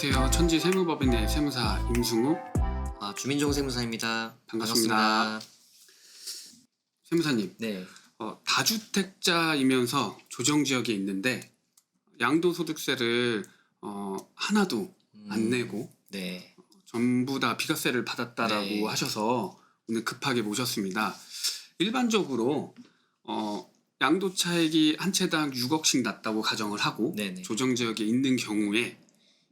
안녕하세요. 천지세무법인의 세무사 임승우 주민정 세무사입니다. 반갑습니다. 세무사님, 네. 다주택자이면서 조정지역에 있는데 양도소득세를 하나도 안 내고 네. 전부 다 비과세를 받았다라고 네. 하셔서 오늘 급하게 모셨습니다. 일반적으로 양도차익이 한 채당 6억씩 났다고 가정을 하고 네네. 조정지역에 있는 경우에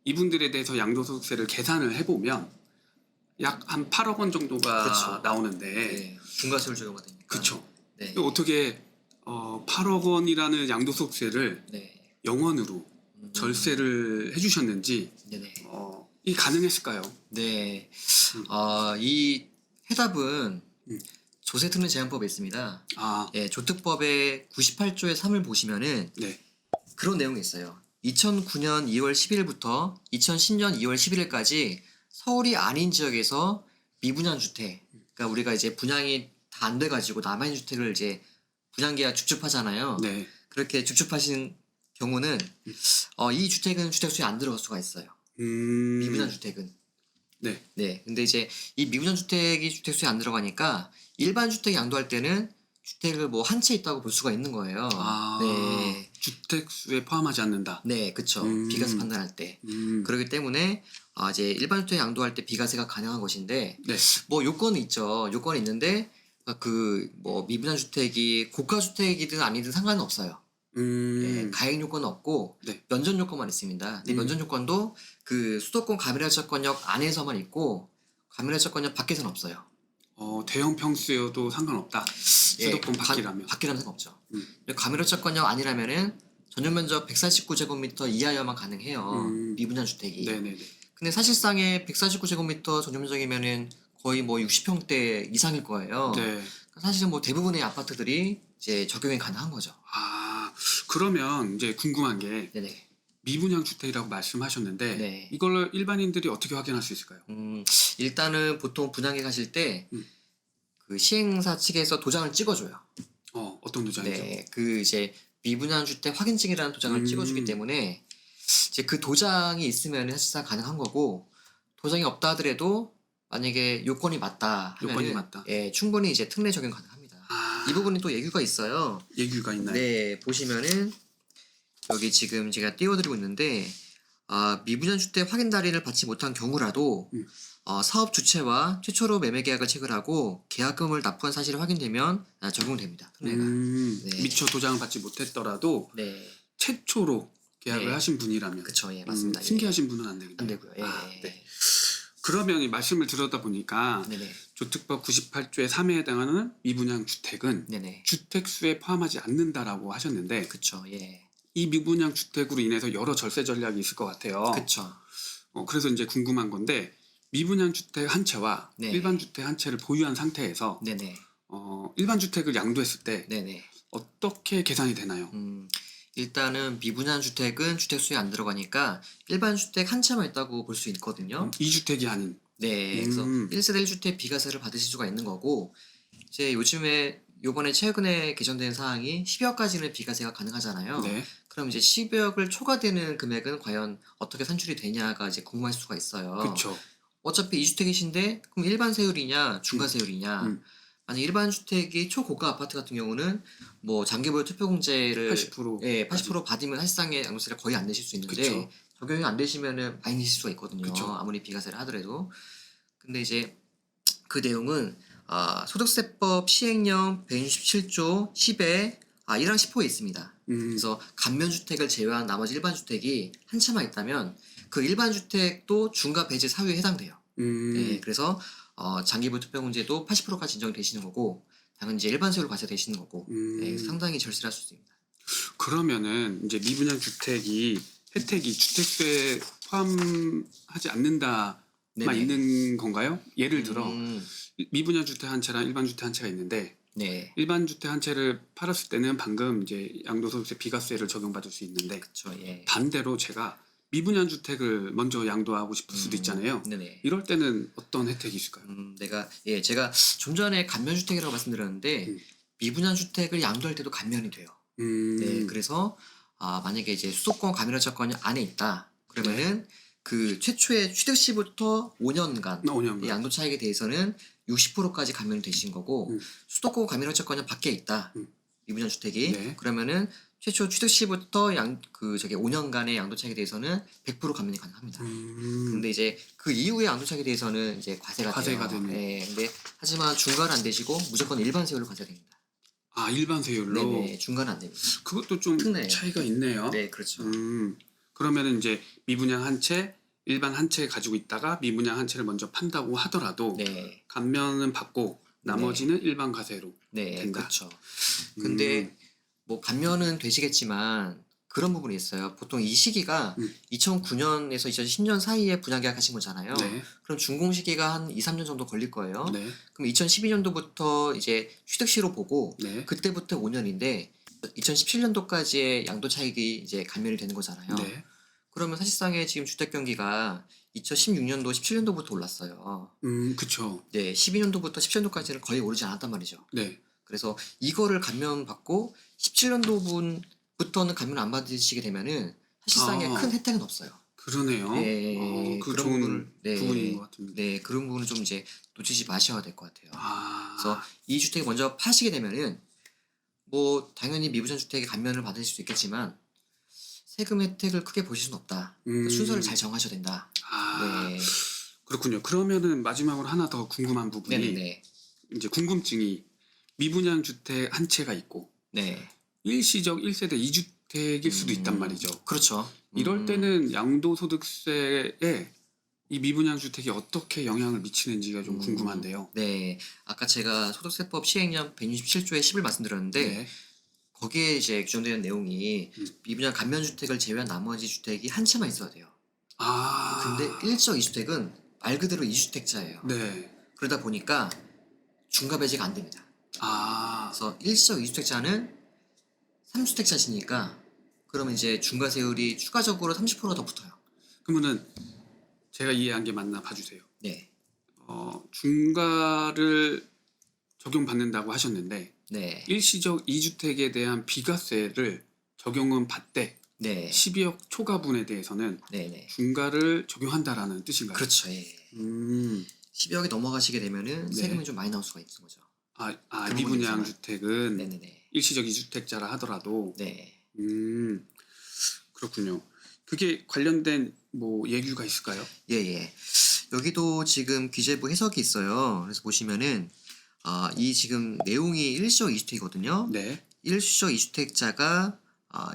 이분들에 대해서 양도소득세를 계산을 해보면 약 한 8억 원 정도가 그렇죠. 나오는데 네. 중과세율 적용가 되니까. 그쵸. 네. 어떻게 8억 원이라는 양도소득세를 네. 0원으로 절세를 해주셨는지 네네. 이 가능했을까요? 네. 이 해답은 음. 조세특례 제한법에 있습니다. 아, 예, 조특법의 98조의 3을 보시면은 네. 그런 내용이 있어요. 2009년 2월 10일부터 2010년 2월 11일까지 서울이 아닌 지역에서 미분양 주택, 그러니까 우리가 이제 분양이 다 안 돼가지고 남아있는 주택을 이제 분양계약 줍줍하잖아요. 네. 그렇게 줍줍하신 경우는 이 주택은 주택수에 안 들어갈 수가 있어요. 미분양 주택은. 네. 네. 근데 이제 이 미분양 주택이 주택수에 안 들어가니까 일반 주택 양도할 때는 주택을 뭐 한 채 있다고 볼 수가 있는 거예요. 아, 네. 주택수에 포함하지 않는다. 네, 그쵸. 비과세 판단할 때. 그렇기 때문에 이제 일반 주택 양도할 때 비과세가 가능한 것인데, 네. 뭐 요건이 있죠. 요건이 있는데 뭐 미분양 주택이 고가 주택이든 아니든 상관은 없어요. 예, 가액 요건은 없고 네. 면적 요건만 있습니다. 근데 면적 요건도 그 수도권 가밀화채권역 안에서만 있고 가밀화채권역 밖에서는 없어요. 대형 평수여도 상관없다. 수도권 밖이라면. 밖이라면 상관없죠. 가밀화채권역 아니라면은 전용 면적 149제곱미터 이하여만 가능해요. 미분양 주택이. 네네네. 근데 사실상의 149제곱미터 전용 면적이면은 거의 뭐 60평대 이상일 거예요. 네. 사실은 뭐 대부분의 아파트들이 이제 적용이 가능한 거죠. 아, 그러면 이제 궁금한 게 네네. 미분양 주택이라고 말씀하셨는데 네. 이걸 일반인들이 어떻게 확인할 수 있을까요? 일단은 보통 분양에 가실 때 음. 그 시행사 측에서 도장을 찍어줘요. 어떤 도장이죠? 네, 그 이제 미분양 주택 확인증이라는 도장을 찍어주기 때문에 이제 그 도장이 있으면 사실상 가능한 거고 도장이 없다 하더라도 만약에 요건이 맞다 하면 요건이 맞다. 예, 충분히 이제 특례 적용 가능합니다. 이 부분이 또 예규가 있어요. 예규가 있나요? 네, 보시면은 여기 지금 제가 띄워드리고 있는데 미분양 주택 확인 달인을 받지 못한 경우라도 사업 주체와 최초로 매매 계약을 체결하고 계약금을 납부한 사실이 확인되면 적용됩니다. 특례가. 네. 미처 도장을 받지 못했더라도 네, 최초로 계약을 네. 하신 분이라면 그쵸, 예, 맞습니다. 예. 신기하신 분은 안 되겠네요. 안 되고요. 예, 네. 그러면 이 말씀을 들었다 보니까 네네. 조특법 98조의 3에 해당하는 미분양 주택은 네네. 주택수에 포함하지 않는다라고 하셨는데 그쵸, 예. 이 미분양 주택으로 인해서 여러 절세 전략이 있을 것 같아요. 그쵸. 그래서 이제 궁금한 건데 미분양 주택 한 채와 네. 일반 주택 한 채를 보유한 상태에서 네네. 일반 주택을 양도했을 때 네네. 어떻게 계산이 되나요? 일단은 미분양 주택은 주택수에 안 들어가니까 일반 주택 한 채만 있다고 볼 수 있거든요. 2주택이 아닌. 네, 그래서 1세대 1주택 비과세를 받으실 수가 있는 거고 이제 요번에 최근에 개정된 사항이 10억까지는 비과세가 가능하잖아요. 네. 그럼 이제 10억을 초과되는 금액은 과연 어떻게 산출이 되냐가 이제 궁금할 수가 있어요. 그렇죠. 어차피 2주택이신데 그럼 일반 세율이냐 중과세율이냐 만약 일반 주택이 초고가 아파트 같은 경우는 뭐 장기보유 투표공제를 80% 예, 80% 받으면 사실상의 양도세를 거의 안 내실 수 있는데 그쵸. 적용이 안 되시면은 많이 내실 수가 있거든요. 그쵸. 아무리 비과세를 하더라도. 근데 이제 그 내용은 소득세법 시행령 167조 10에 1항 10호에 있습니다. 그래서 감면주택을 제외한 나머지 일반 주택이 한 채만 있다면 그 일반 주택도 중과 배제 사유에 해당돼요. 네, 그래서 장기보유 투표공제도 80%까지 인정이 되시는 거고 당연히 이제 일반 세율을 과세되시는 거고 네, 상당히 절세할 수 있습니다. 그러면은 이제 미분양 주택이 혜택이 주택수에 포함하지 않는다만 네네. 있는 건가요? 예를 들어 미분양 주택 한 채랑 일반 주택 한 채가 있는데 네, 일반 주택 한 채를 팔았을 때는 방금 이제 양도소득세 비과세를 적용받을 수 있는데 그렇죠. 예. 반대로 제가 미분양 주택을 먼저 양도하고 싶을 수도 있잖아요. 네네. 이럴 때는 어떤 혜택이 있을까요? 제가 좀 전에 감면주택이라고 말씀드렸는데 미분양 주택을 양도할 때도 감면이 돼요. 네, 그래서 만약에 이제 수도권 가밀화채권 안에 있다 그러면은 그 최초의 취득 시부터 5년간 5년간. 이 양도 차익에 대해서는 60%까지 감면이 되신 거고 수도권 감면 혜택권은 밖에 있다. 미분양 주택이 네. 그러면은 최초 취득 시부터 5년간의 양도 차익에 대해서는 100% 감면이 가능합니다. 근데 이제 그 이후의 양도 차익에 대해서는 이제 과세가 돼요. 되는. 네, 근데 하지만 중과는 안 되시고 무조건 일반 세율로 과세됩니다. 아, 일반 세율로. 네네, 중과는 안 됩니다. 그것도 좀 특례예요. 차이가 있네요. 네, 그렇죠. 그러면은 이제 미분양 한 채, 일반 한 채 가지고 있다가 미분양 한 채를 먼저 판다고 하더라도 네, 감면은 받고 나머지는 일반 과세로 네, 된다. 그렇죠. 근데 뭐 감면은 되시겠지만 그런 부분이 있어요. 보통 이 시기가 2009년에서 2010년 사이에 분양 계약하신 거잖아요. 네. 그럼 준공 시기가 한 2, 3년 정도 걸릴 거예요. 네. 그럼 2012년도부터 이제 취득시로 보고 네. 그때부터 5년인데 2017년도까지의 양도 차익이 이제 감면이 되는 거잖아요. 네. 그러면 사실상의 지금 주택 경기가 2016년도, 17년도부터 올랐어요. 그쵸. 네, 12년도부터 17년도까지는 거의 오르지 않았단 말이죠. 네. 그래서 이거를 감면받고 17년도부터는 감면 안 받으시게 되면은 사실상의 큰 혜택은 없어요. 그러네요. 네, 그 그런 좋은 부분을 부분인 것 같은데. 네, 그런 부분은 좀 이제 놓치지 마셔야 될 것 같아요. 아. 그래서 이 주택을 먼저 파시게 되면은 뭐 당연히 미분양 주택의 감면을 받으실 수 있겠지만 세금 혜택을 크게 보실 수는 없다. 그 순서를 잘 정하셔야 된다. 아. 네, 그렇군요. 그러면은 마지막으로 하나 더 궁금한 부분이 네네네. 이제 궁금증이 미분양 주택 한 채가 있고 네, 일시적 1세대 2주택일 수도 있단 말이죠. 그렇죠. 이럴 때는 양도소득세에 이 미분양 주택이 어떻게 영향을 미치는지가 좀 궁금한데요. 네, 아까 제가 소득세법 시행령 167조의 10을 말씀드렸는데 네. 거기에 이제 규정되는 내용이 미분양 감면 주택을 제외한 나머지 주택이 한 채만 있어야 돼요. 아. 근데 일적 2주택은 말 그대로 2주택자예요. 네. 그러다 보니까 중과 배제가 안 됩니다. 아. 그래서 일적 2주택자는 3주택자시니까 그러면 이제 중과세율이 추가적으로 30%가 더 붙어요. 그러면은 제가 이해한 게 맞나 봐주세요. 네, 중과를 적용받는다고 하셨는데 네, 일시적 2주택에 대한 비과세를 적용은 받되 네, 12억 초과분에 대해서는 네, 네. 중과를 적용한다라는 뜻인가요? 그렇죠. 예. 음. 12억이 넘어가시게 되면은 네. 세금이 좀 많이 나올 수가 있는 거죠. 그런 미분양 부분이지만. 주택은 네네네. 일시적 2주택자라 하더라도 네. 그렇군요. 그게 관련된 뭐 예규가 있을까요? 예. 여기도 지금 기재부 해석이 있어요. 그래서 보시면은 이 지금 내용이 일시적 2주택이거든요. 네. 일시적 2주택자가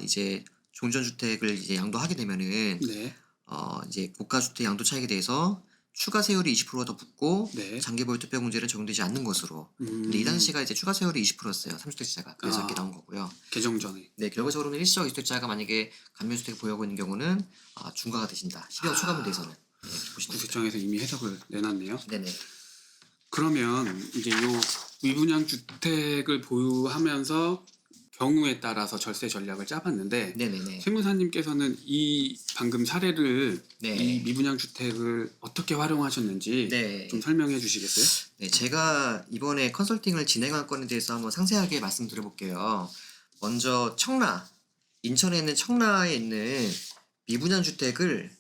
이제 종전주택을 이제 양도하게 되면은 네. 이제 고가주택 양도 차익에 대해서 추가 세율이 20%가 더 붙고 네. 장기보유 투표공제는 적용되지 않는 것으로. 근데 이 당시가 이제 추가 세율이 20%였어요. 3주택자가. 그래서 이렇게 나온 거고요. 개정 전에. 네, 결과적으로는 일시적 2주택자가 만약에 감면주택 보유하고 있는 경우는 중과가 되신다. 12억 초과분 대해서는. 네, 보시면 됩니다. 구세청에서 이미 해석을 내놨네요. 네네. 그러면 이제 요 미분양 주택을 보유하면서 경우에 따라서 절세 전략을 짜봤는데 네네네. 세무사님께서는 이 방금 사례를 네. 이 미분양 주택을 어떻게 활용하셨는지 네. 좀 설명해 주시겠어요? 네, 제가 이번에 컨설팅을 진행한 건에 대해서 한번 상세하게 말씀드려볼게요. 먼저 인천에 있는 청라에 있는 미분양 주택을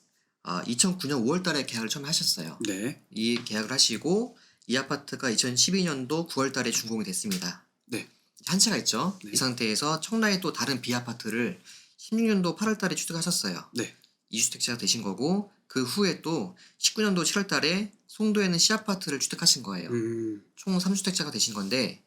2009년 5월달에 계약을 처음 하셨어요. 네. 이 계약을 하시고 이 아파트가 2012년도 9월달에 준공이 됐습니다. 네. 한 채가 있죠. 네. 이 상태에서 청라에 또 다른 비아파트를 16년도 8월달에 취득하셨어요. 네. 2주택자가 되신 거고 그 후에 또 19년도 7월달에 송도에는 C아파트를 취득하신 거예요. 총 3주택자가 되신 건데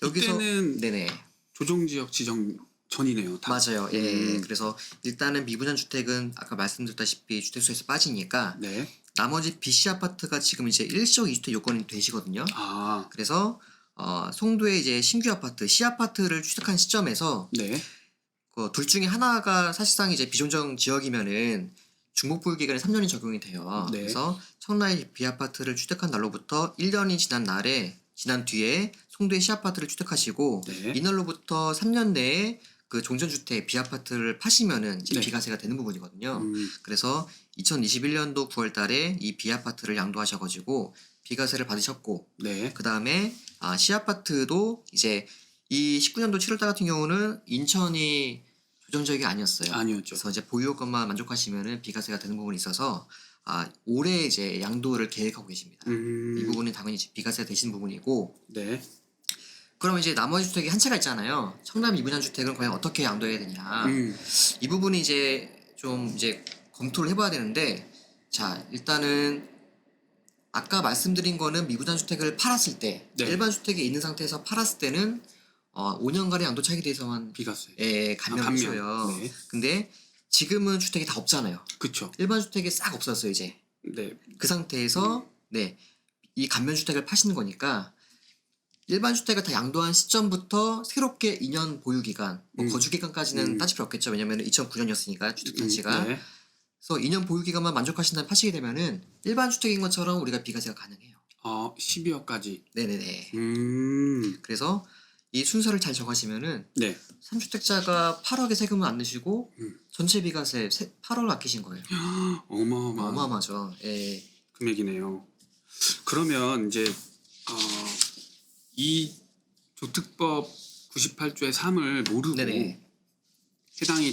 여기서 이때는 네네 조정지역 지정 전이네요. 다. 맞아요. 예. 그래서 일단은 미분양 주택은 아까 말씀드렸다시피 주택수에서 빠지니까 네. 나머지 BC 아파트가 지금 이제 일시적 2주택 요건이 되시거든요. 그래서 송도에 이제 신규 아파트 C 아파트를 취득한 시점에서 네. 둘 중에 하나가 사실상 이제 비정정 지역이면은 중복부유 기간이 3년이 적용이 돼요. 네. 그래서 청라의 비아파트를 취득한 날로부터 1년이 지난 뒤에 송도의 C아파트를 취득하시고 네. 이날로부터 3년 내에 그 종전주택 비아파트를 파시면은 이제 네. 비과세가 되는 부분이거든요. 음. 그래서 2021년도 9월 달에 이 비아파트를 양도하셔가지고 비과세를 받으셨고 네. 그 다음에 C아파트도 이제 이 19년도 7월 달 같은 경우는 인천이 부정적이 아니었어요. 아니었죠. 그래서 이제 보유것만 만족하시면은 비과세가 되는 부분이 있어서 올해 이제 양도를 계획하고 계십니다. 이 부분은 당연히 이제 비과세가 되신 부분이고, 네. 그럼 이제 나머지 주택이 한 채가 있잖아요. 청남 2분양 주택은 과연 어떻게 양도해야 되냐? 이 부분이 이제 좀 이제 검토를 해봐야 되는데, 자 일단은 아까 말씀드린 거는 미분양 주택을 팔았을 때, 네. 일반 주택이 있는 상태에서 팔았을 때는 5년간의 양도 차익에 대해서만 비과세. 감면을 해줘요. 네. 근데 지금은 주택이 다 없잖아요. 그쵸. 일반 주택이 싹 없었어요 이제. 네. 그 상태에서 이 감면 주택을 파시는 거니까 일반 주택을 다 양도한 시점부터 새롭게 2년 보유 기간, 거주 기간까지는 따질 필요 없겠죠. 왜냐면 2009년이었으니까 주택 단지가. 네. 그래서 2년 보유 기간만 만족하신다면 파시게 되면은 일반 주택인 것처럼 우리가 비과세가 가능해요. 12억까지. 네네네. 그래서 이 순서를 잘 정하시면은 네. 3주택자가 8억의 세금을 안 내시고 전체 비과세 8억을 아끼신 거예요. 어마어마하죠. 예. 금액이네요. 그러면 이제 이 조특법 98조의 3을 모르고 네네. 해당이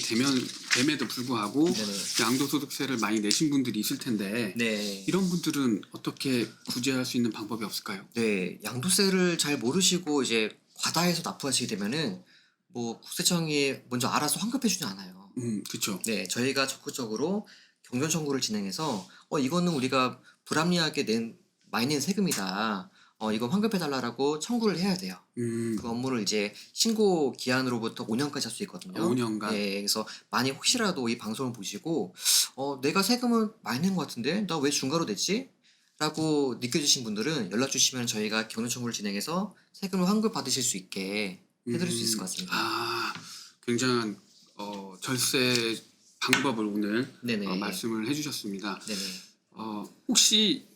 됨에도 불구하고 네네. 양도소득세를 많이 내신 분들이 있을 텐데 네. 이런 분들은 어떻게 구제할 수 있는 방법이 없을까요? 네. 양도세를 잘 모르시고 이제 과다해서 납부하시게 되면은 뭐 국세청이 먼저 알아서 환급해 주지 않아요. 그렇죠. 네. 저희가 적극적으로 경전 청구를 진행해서 이거는 우리가 불합리하게 많이 낸 세금이다. 이거 환급해달라고 청구를 해야 돼요. 그 업무를 이제 신고 기한으로부터 5년까지 할 수 있거든요. 5년간. 네, 그래서 만약 혹시라도 이 방송을 보시고 내가 세금을 많이 낸 것 같은데 나 왜 중과로 냈지? 라고 느껴지신 분들은 연락 주시면 저희가 경전 청구를 진행해서 세금을 환급 받으실 수 있게 해드릴 수 있을 것 같습니다. 굉장한 절세 방법을 오늘 네네. 말씀을 해주셨습니다. 네네. 혹시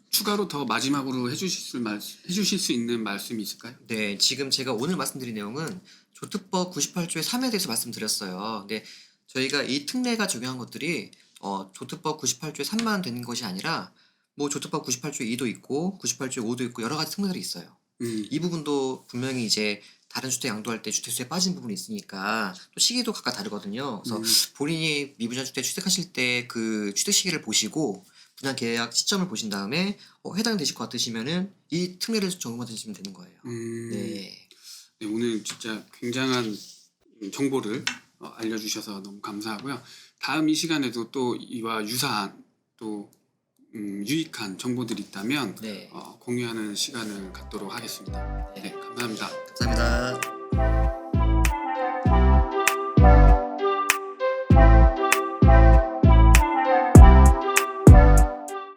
추가로 더 마지막으로 해주실 수 있는 말씀이 있을까요? 네, 지금 제가 오늘 말씀드린 내용은 조특법 98조의 3에 대해서 말씀드렸어요. 근데 저희가 이 특례가 적용한 것들이 조특법 98조의 3만 되는 것이 아니라 뭐 조특법 98조의 2도 있고 98조의 5도 있고 여러 가지 특례들이 있어요. 이 부분도 분명히 이제 다른 주택 양도할 때 주택수에 빠진 부분이 있으니까 또 시기도 각각 다르거든요. 그래서 본인이 미분양 주택 취득하실 때 그 취득 시기를 보시고 분양 계약 시점을 보신 다음에 해당되실 것 같으시면은 이 특례를 적용받으시면 되는 거예요. 네. 네, 오늘 진짜 굉장한 정보를 알려주셔서 너무 감사하고요. 다음 이 시간에도 또 이와 유사한 또 유익한 정보들이 있다면 네. 공유하는 시간을 갖도록 하겠습니다. 네, 감사합니다. 감사합니다.